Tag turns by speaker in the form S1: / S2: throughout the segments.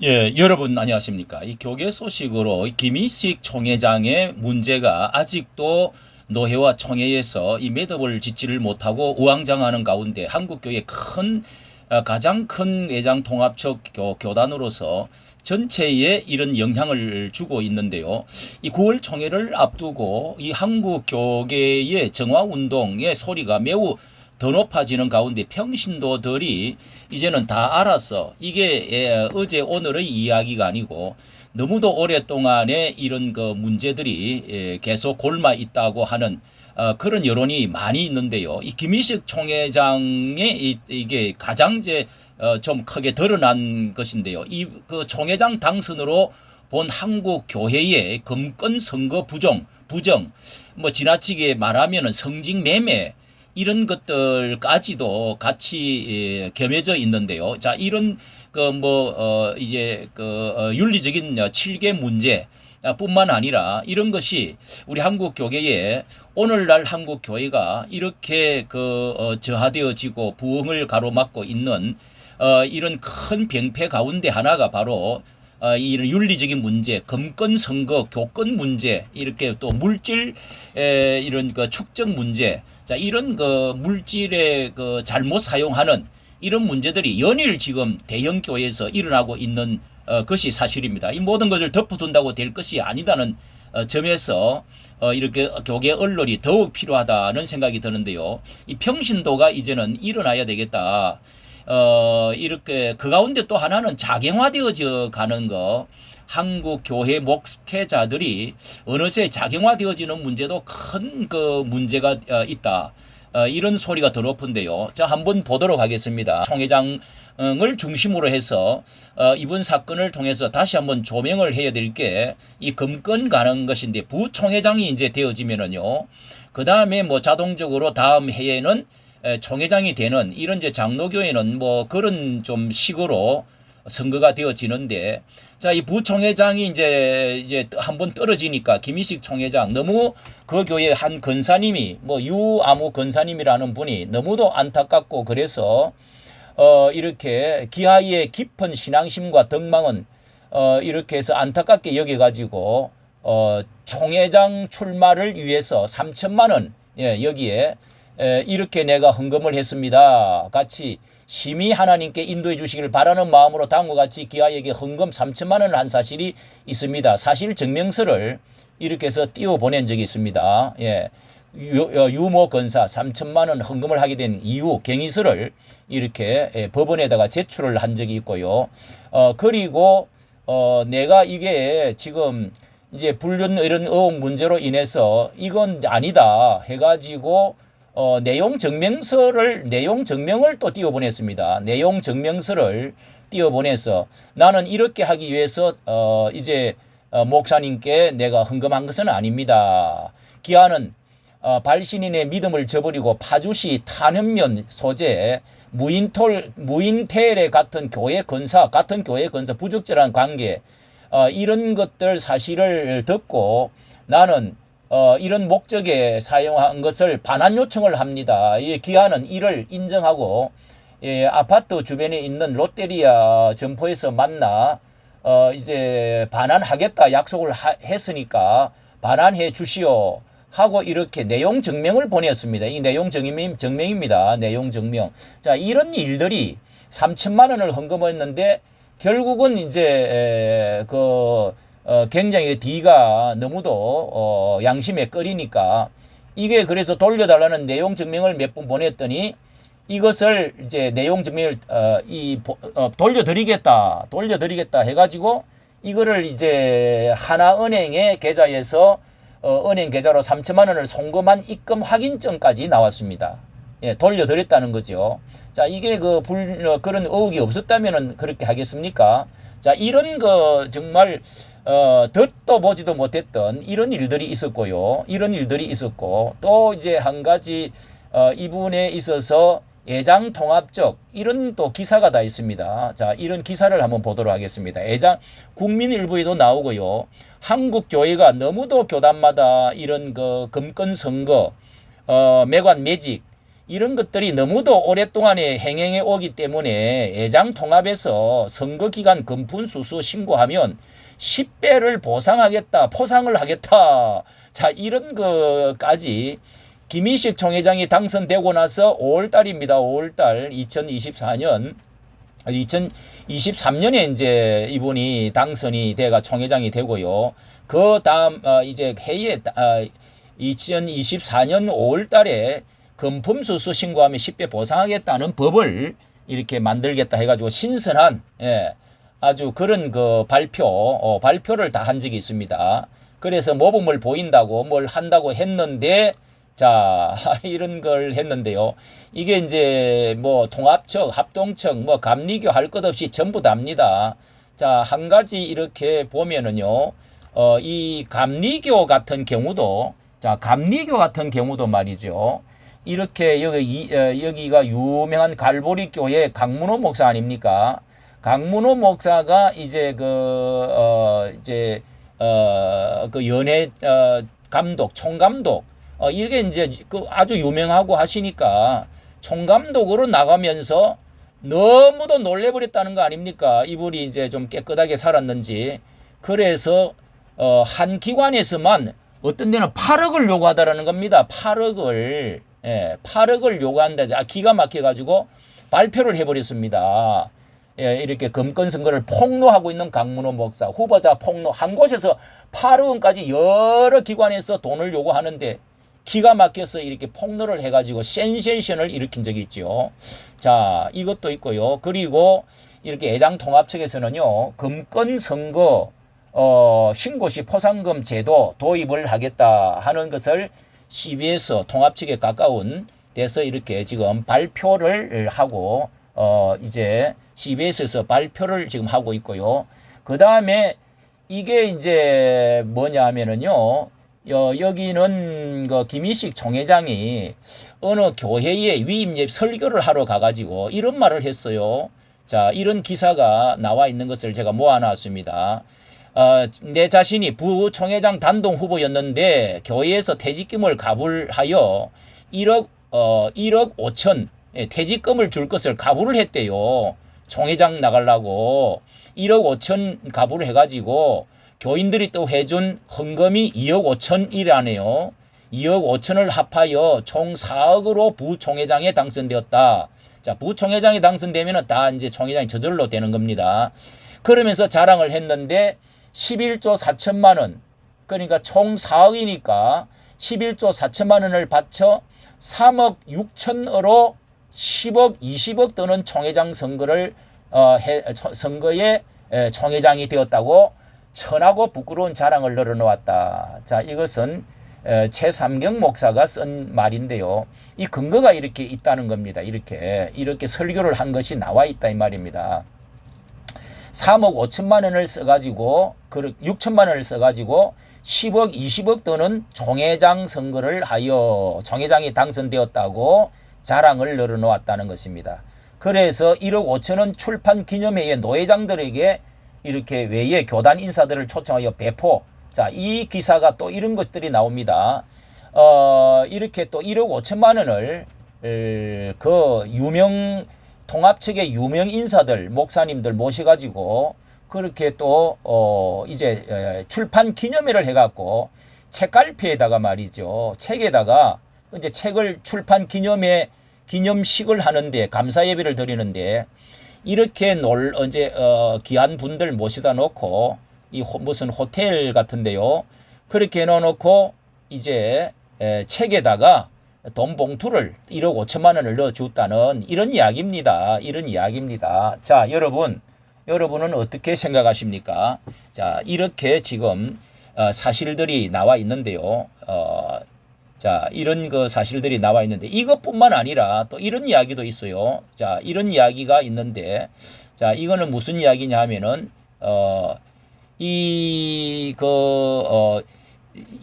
S1: 예, 여러분 안녕하십니까. 이 교계 소식으로 김희식 총회장의 문제가 아직도 노회와 총회에서 이 매듭을 짓지를 못하고 우왕좌왕하는 가운데 한국교회 가장 큰 외장 통합적 교단으로서 전체에 이런 영향을 주고 있는데요. 이 9월 총회를 앞두고 이 한국 교계의 정화 운동의 소리가 매우 더 높아지는 가운데 평신도들이 이제는 다 알았어. 이게 어제 오늘의 이야기가 아니고 너무도 오랫동안의 이런 그 문제들이 계속 골마 있다고 하는 그런 여론이 많이 있는데요. 이 김희식 총회장의 이게 가장 좀 크게 드러난 것인데요. 이 그 총회장 당선으로 본 한국 교회의 금권 선거 부정, 뭐 지나치게 말하면은 성직 매매 이런 것들까지도 같이 겸해져 있는데요. 자, 이런 이제 윤리적인 7개 문제 뿐만 아니라 이런 것이 우리 한국 교계에 오늘날 한국 교회가 이렇게 저하되어지고 부흥을 가로막고 있는 이런 큰 병폐 가운데 하나가 바로 이런 윤리적인 문제, 금권 선거, 교권 문제, 이렇게 또 물질 이런 축적 문제, 자 이런 물질의 잘못 사용하는 이런 문제들이 연일 지금 대형 교회에서 일어나고 있는 것이 사실입니다. 이 모든 것을 덮어둔다고 될 것이 아니다는 점에서 이렇게 교계 언론이 더욱 필요하다는 생각이 드는데요. 이 평신도가 이제는 일어나야 되겠다. 이렇게 그 가운데 또 하나는 자경화되어져 가는 거. 한국 교회 목회자들이 어느새 자경화되어지는 문제도 큰 문제가 있다. 이런 소리가 더 높은데요. 자, 한번 보도록 하겠습니다. 총회장을 중심으로 해서 이번 사건을 통해서 다시 한번 조명을 해야 될 게 이 금권 가는 것인데 부총회장이 이제 되어지면은요. 그 다음에 뭐 자동적으로 다음 해에는 총회장이 되는 이런 이제 장로교회는 뭐 그런 좀 식으로 선거가 되어지는데 자, 이 부총회장이 이제 한번 떨어지니까 김희식 총회장 너무 그 교회 한 권사님이 뭐 유아무 권사님이라는 분이 너무도 안타깝고 그래서 이렇게 기하의 깊은 신앙심과 덕망은 이렇게 해서 안타깝게 여겨가지고 총회장 출마를 위해서 3천만 원 여기에 이렇게 내가 헌금을 했습니다. 같이 심히 하나님께 인도해 주시길 바라는 마음으로 다음과 같이 기아에게 헌금 3천만 원을 한 사실이 있습니다. 사실 증명서를 이렇게 해서 띄워 보낸 적이 있습니다. 예. 유모 건사 3천만 원 헌금을 하게 된 이유 경위서를 이렇게 법원에다가 제출을 한 적이 있고요. 그리고 내가 이게 지금 이제 불륜 이런 의혹 문제로 인해서 이건 아니다 해가지고 내용 증명을 또 띄워보냈습니다. 내용 증명서를 띄워보내서 나는 이렇게 하기 위해서 이제 목사님께 내가 헌금한 것은 아닙니다. 기아는 발신인의 믿음을 저버리고 파주시 탄현면 소재 무인텔에 같은 교회 건사 부적절한 관계 이런 것들 사실을 듣고 나는 이런 목적에 사용한 것을 반환 요청을 합니다. 이 기아는 이를 인정하고 아파트 주변에 있는 롯데리아 점포에서 만나 이제 반환하겠다 약속을 했으니까 반환해 주시오 하고 이렇게 내용 증명을 보냈습니다. 이 내용 증명입니다. 내용 증명. 자, 이런 일들이 3천만 원을 헌금했는데 결국은 이제 굉장히 D가 너무도 양심에 꺼리니까 이게 그래서 돌려달라는 내용 증명을 몇 번 보냈더니 이것을 이제 내용 증명을 돌려드리겠다 해가지고 이거를 이제 하나은행의 계좌에서 은행 계좌로 3천만 원을 송금한 입금 확인증까지 나왔습니다. 예, 돌려드렸다는 거죠. 자, 이게 그런 의혹이 없었다면은 그렇게 하겠습니까? 자, 이런 정말 듣도 보지도 못했던 이런 일들이 있었고요. 이런 일들이 있었고 또 이제 한 가지 이분에 있어서 애장 통합적 이런 또 기사가 다 있습니다. 자, 이런 기사를 한번 보도록 하겠습니다. 국민일보에도 나오고요. 한국 교회가 너무도 교단마다 이런 금권 선거, 매관 매직 이런 것들이 너무도 오랫동안에 행행해 오기 때문에 애장 통합에서 선거기간 금품수수 신고하면 10배를 보상하겠다, 포상을 하겠다. 자, 이런 것까지 김희식 총회장이 당선되고 나서 5월달입니다. 5월달 2024년 2023년에 이제 이분이 당선이 돼가 총회장이 되고요. 그 다음 이제 해에 2024년 5월달에 금품수수 신고하면 10배 보상하겠다는 법을 이렇게 만들겠다 해가지고 신선한 아주 그런 그 발표를 다 한 적이 있습니다. 그래서 모범을 보인다고 뭘 한다고 했는데 자 이런 걸 했는데요. 이게 이제 뭐 통합청, 합동청, 뭐 감리교 할 것 없이 전부 답니다. 자, 한 가지 이렇게 보면은요. 이 감리교 같은 경우도 감리교 같은 경우도 말이죠. 이렇게 여기가 유명한 갈보리 교회 강문호 목사 아닙니까? 강문호 목사가 이제 그 연예 감독, 총감독 이게 이제 그 아주 유명하고 하시니까 총감독으로 나가면서 너무도 놀래버렸다는 거 아닙니까? 이분이 이제 좀 깨끗하게 살았는지. 그래서 한 기관에서만 어떤 데는 8억을 요구하다라는 겁니다. 8억을. 8억을 요구한다. 기가 막혀가지고 발표를 해버렸습니다. 이렇게 금권 선거를 폭로하고 있는 강문호 목사, 후보자 폭로, 한 곳에서 8억 원까지 여러 기관에서 돈을 요구하는데 기가 막혀서 이렇게 폭로를 해가지고 센세이션을 일으킨 적이 있죠. 자, 이것도 있고요. 그리고 이렇게 애장통합 측에서는요, 금권 선거 신고시 포상금 제도 도입을 하겠다 하는 것을 CBS 통합 측에 가까운 데서 이렇게 지금 발표를 하고 이제 CBS에서 발표를 지금 하고 있고요. 그 다음에 이게 이제 뭐냐 하면은요. 여기는 그 김희식 총회장이 어느 교회에 위임예 설교를 하러 가가지고 이런 말을 했어요. 자, 이런 기사가 나와 있는 것을 제가 모아놨습니다. 내 자신이 부총회장 단독 후보였는데 교회에서 퇴직금을 가불하여 1억 5천 퇴직금을 줄 것을 가불을 했대요. 총회장 나가려고 1억 5천 가불을 해가지고 교인들이 또 해준 헌금이 2억 5천이라네요. 2억 5천을 합하여 총 4억으로 부총회장에 당선되었다. 자, 부총회장에 당선되면 다 이제 총회장이 저절로 되는 겁니다. 그러면서 자랑을 했는데 11조 4천만 원, 그러니까 총 4억이니까 11조 4천만 원을 바쳐 3억 6천으로 10억, 20억 드는 총회장 선거에 총회장이 되었다고 천하고 부끄러운 자랑을 늘어놓았다. 자, 이것은 최삼경 목사가 쓴 말인데요. 이 근거가 이렇게 있다는 겁니다. 이렇게 설교를 한 것이 나와 있다 이 말입니다. 3억 5천만 원을 써가지고 6천만 원을 써가지고 10억 20억 드는 총회장 선거를 하여 총회장이 당선되었다고 자랑을 늘어놓았다는 것입니다. 그래서 1억 5천원 출판 기념회의 노회장들에게 이렇게 외에 교단 인사들을 초청하여 배포. 자, 이 기사가 또 이런 것들이 나옵니다. 이렇게 또 1억 5천만 원을 그 유명 통합 측의 유명 인사들, 목사님들 모셔가지고 그렇게 또 이제 출판 기념회를 해갖고 책갈피에다가 말이죠. 책에다가 이제 책을 출판 기념회 기념식을 하는데 감사 예배를 드리는데 이렇게 이제 귀한 분들 모시다 놓고 이 무슨 호텔 같은데요. 그렇게 해놓고 이제 책에다가 돈 봉투를 1억 5천만 원을 넣어줬다는 이런 이야기입니다. 이런 이야기입니다. 자, 여러분은 어떻게 생각하십니까? 자, 이렇게 지금 사실들이 나와 있는데요. 자, 이런 그 사실들이 나와 있는데 이것뿐만 아니라 또 이런 이야기도 있어요. 자, 이런 이야기가 있는데 자, 이거는 무슨 이야기냐 하면은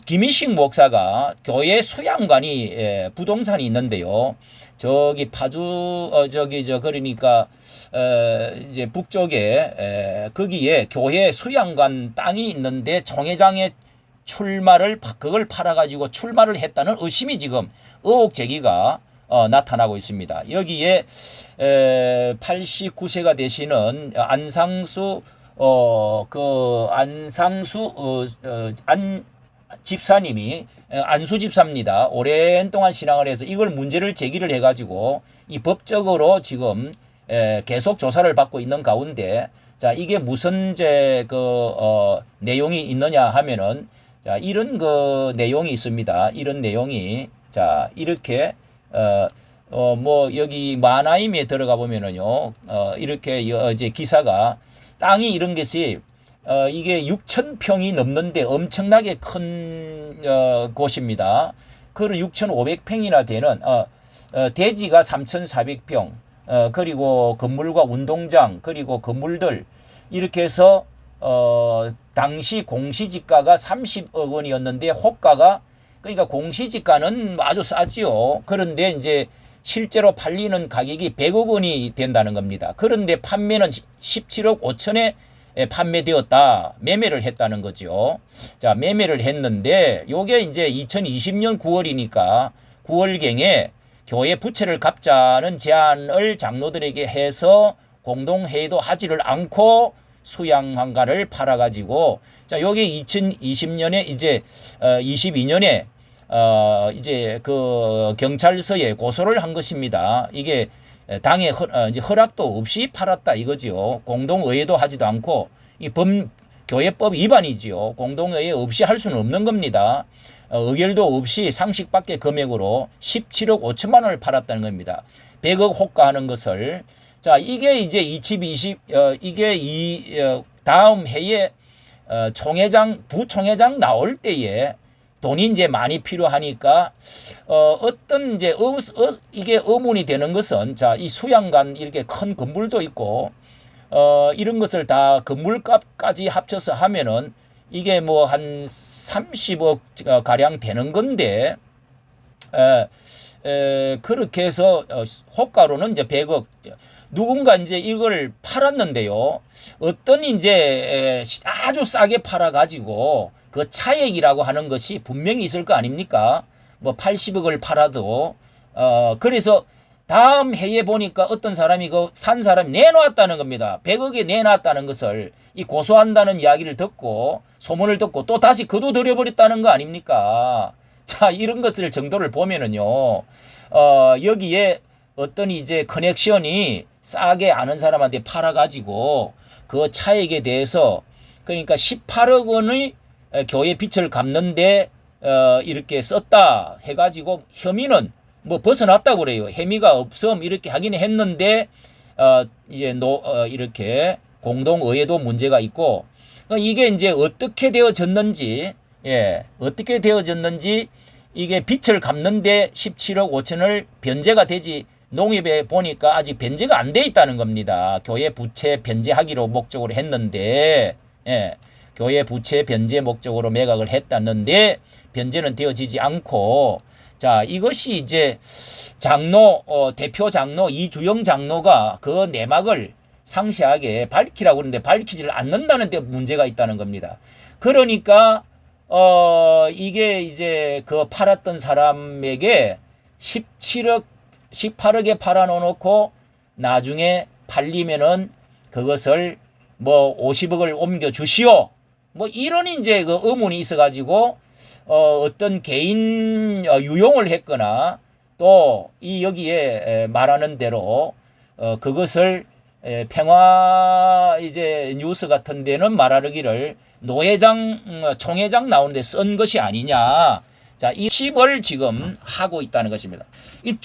S1: 김희식 목사가 교회 수양관이 부동산이 있는데요. 저기 파주 그러니까 이제 북쪽에 거기에 교회 수양관 땅이 있는데 총회장의 출마를 그걸 팔아가지고 출마를 했다는 의심이 지금 의혹 제기가 나타나고 있습니다. 여기에 89세가 되시는 안상수 안 집사님이 안수 집사입니다. 오랜 동안 신앙을 해서 이걸 문제를 제기를 해가지고 이 법적으로 지금 계속 조사를 받고 있는 가운데, 자, 이게 무슨 내용이 있느냐 하면은, 자, 이런 내용이 있습니다. 이런 내용이, 자, 이렇게 뭐 여기 마나임에 들어가 보면은요, 이렇게 이제 기사가 땅이 이런 것이 이게 6,000평이 넘는데 엄청나게 큰 곳입니다. 그 6,500평이나 되는 대지가 3,400평, 그리고 건물과 운동장, 그리고 건물들 이렇게 해서 당시 공시지가가 30억 원이었는데 호가가, 그러니까 공시지가는 아주 싸지요. 그런데 이제 실제로 팔리는 가격이 100억 원이 된다는 겁니다. 그런데 판매는 17억 5천에 판매되었다. 매매를 했다는 거죠. 자, 매매를 했는데 요게 이제 2020년 9월이니까 9월경에 교회 부채를 갚자는 제안을 장로들에게 해서 공동회의도 하지를 않고 수양한가를 팔아가지고, 자, 요게 2020년에 이제 22년에 이제 경찰서에 고소를 한 것입니다. 이게 당의 이제 허락도 없이 팔았다 이거지요. 공동의회도 하지도 않고 이 교회법 위반이지요. 공동의회 없이 할 수는 없는 겁니다. 의결도 없이 상식 밖의 금액으로 17억 5천만 원을 팔았다는 겁니다. 100억 호가하는 것을. 자, 이게 이제 2020 이게 다음 해에 부총회장 나올 때에 돈이 이제 많이 필요하니까 어떤 이제 이게 의문이 되는 것은, 자, 이 수양관 이렇게 큰 건물도 있고 이런 것을 다 건물값까지 합쳐서 하면은 이게 뭐 한 30억 가량 되는 건데 그렇게 해서 호가로는 이제 100억, 누군가 이제 이걸 팔았는데요. 어떤 이제 아주 싸게 팔아가지고 그 차액이라고 하는 것이 분명히 있을 거 아닙니까? 뭐 80억을 팔아도 그래서 다음 해에 보니까 어떤 사람이 산 사람이 내놓았다는 겁니다. 100억에 내놨다는 것을 이 고소한다는 이야기를 듣고 소문을 듣고 또 다시 거둬들여버렸다는 거 아닙니까? 자, 이런 것을 정도를 보면은요, 여기에 어떤 이제 커넥션이 싸게 아는 사람한테 팔아가지고 그 차액에 대해서, 그러니까 18억 원의 교회 빚을 갚는데 이렇게 썼다 해가지고 혐의는 뭐 벗어났다고 그래요. 혐의가 없음 이렇게 하긴 했는데 이제 이렇게 공동의회도 문제가 있고, 이게 이제 어떻게 되어졌는지, 어떻게 되어졌는지, 이게 빚을 갚는데 17억 5천을 변제가 되지, 농협에 보니까 아직 변제가 안 돼 있다는 겁니다. 교회 부채 변제하기로 목적으로 했는데, 교회 부채 변제 목적으로 매각을 했다는데 변제는 되어지지 않고, 자, 이것이 이제 대표 장로 이주영 장로가 그 내막을 상세하게 밝히라고 그러는데 밝히지를 않는다는 데 문제가 있다는 겁니다. 그러니까 이게 이제 팔았던 사람에게 18억에 팔아놓고 나중에 팔리면은 그것을 뭐 50억을 옮겨 주시오, 뭐 이런 이제 의문이 있어가지고 어떤 개인 유용을 했거나 또 이 여기에 말하는 대로 그것을 평화 이제 뉴스 같은 데는 말하기를 총회장 나오는데 쓴 것이 아니냐. 자, 이 칩을 지금 하고 있다는 것입니다. 이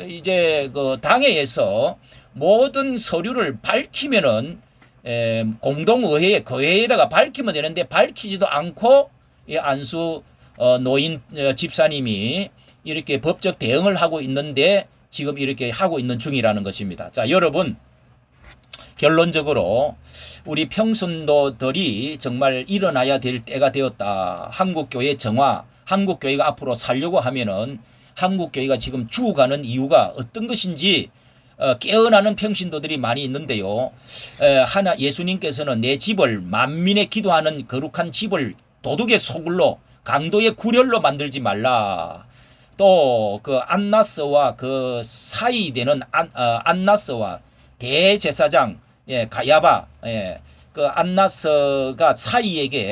S1: 이제 당회에서 모든 서류를 밝히면은 공동의회 교회에다가 밝히면 되는데 밝히지도 않고 이 안수 노인 집사님이 이렇게 법적 대응을 하고 있는데 지금 이렇게 하고 있는 중이라는 것입니다. 자, 여러분, 결론적으로 우리 평신도들이 정말 일어나야 될 때가 되었다. 한국교회 정화, 한국교회가 앞으로 살려고 하면은 한국교회가 지금 죽어가는 이유가 어떤 것인지 깨어나는 평신도들이 많이 있는데요. 예수님께서는 내 집을 만민의 기도하는 거룩한 집을 도둑의 소굴로 강도의 구렬로 만들지 말라. 또 그 안나스와 그 사이 되는 안나스와 대제사장 가야바 그 안나스가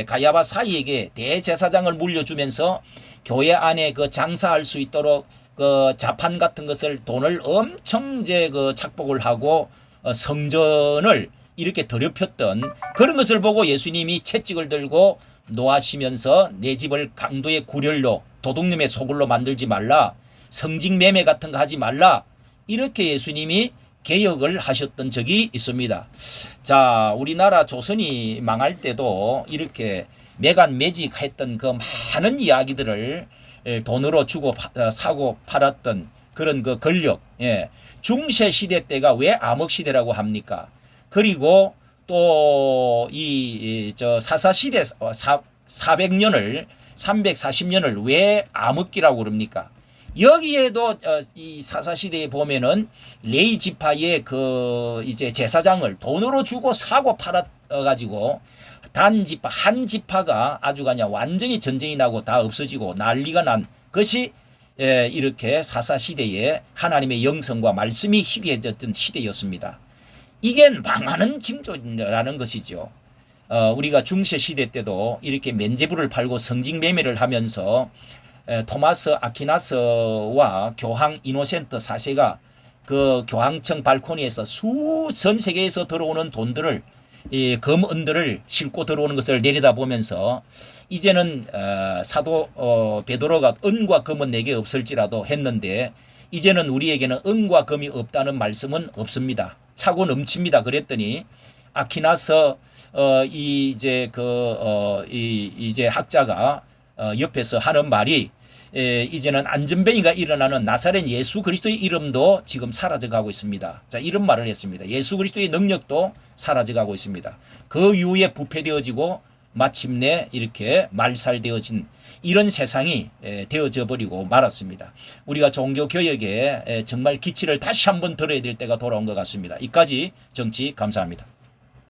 S1: 가야바 사이에게 대제사장을 물려주면서 교회 안에 그 장사할 수 있도록 그 자판 같은 것을 돈을 엄청 이제 그 착복을 하고 성전을 이렇게 더럽혔던 그런 것을 보고 예수님이 채찍을 들고 노하시면서 내 집을 강도의 구렬로 도둑놈의 소굴로 만들지 말라, 성직 매매 같은 거 하지 말라, 이렇게 예수님이 개혁을 하셨던 적이 있습니다. 자, 우리나라 조선이 망할 때도 이렇게 매간매직했던 그 많은 이야기들을 돈으로 주고 사고 팔았던 그런 그 권력, 중세 시대 때가 왜 암흑 시대라고 합니까? 그리고 또 이 저 사사 시대 400년을 340년을 왜 암흑기라고 그럽니까? 여기에도 이 사사 시대에 보면은 레이 지파의 그 이제 제사장을 돈으로 주고 사고 팔아 가지고 단 지파 한 지파가 아주 그냥 완전히 전쟁이 나고 다 없어지고 난리가 난 것이 이렇게 사사 시대에 하나님의 영성과 말씀이 희귀해졌던 시대였습니다. 이게 망하는 징조라는 것이죠. 우리가 중세 시대 때도 이렇게 면제부를 팔고 성직 매매를 하면서 토마스 아퀴나스와 교황 이노센트 4세가 그 교황청 발코니에서 전 세계에서 들어오는 돈들을 이 금은들을 싣고 들어오는 것을 내려다보면서 이제는 사도 베드로가 은과 금은 내게 없을지라도 했는데 이제는 우리에게는 은과 금이 없다는 말씀은 없습니다. 차고 넘칩니다. 그랬더니 아퀴나스 이제 이제 학자가 옆에서 하는 말이 이제는 안전뱅이가 일어나는 나사렛 예수 그리스도의 이름도 지금 사라져가고 있습니다. 자, 이런 말을 했습니다. 예수 그리스도의 능력도 사라져가고 있습니다. 그 이후에 부패되어지고 마침내 이렇게 말살되어진 이런 세상이 되어져 버리고 말았습니다. 우리가 종교개혁에 정말 기치를 다시 한번 들어야 될 때가 돌아온 것 같습니다. 이까지 정치 감사합니다.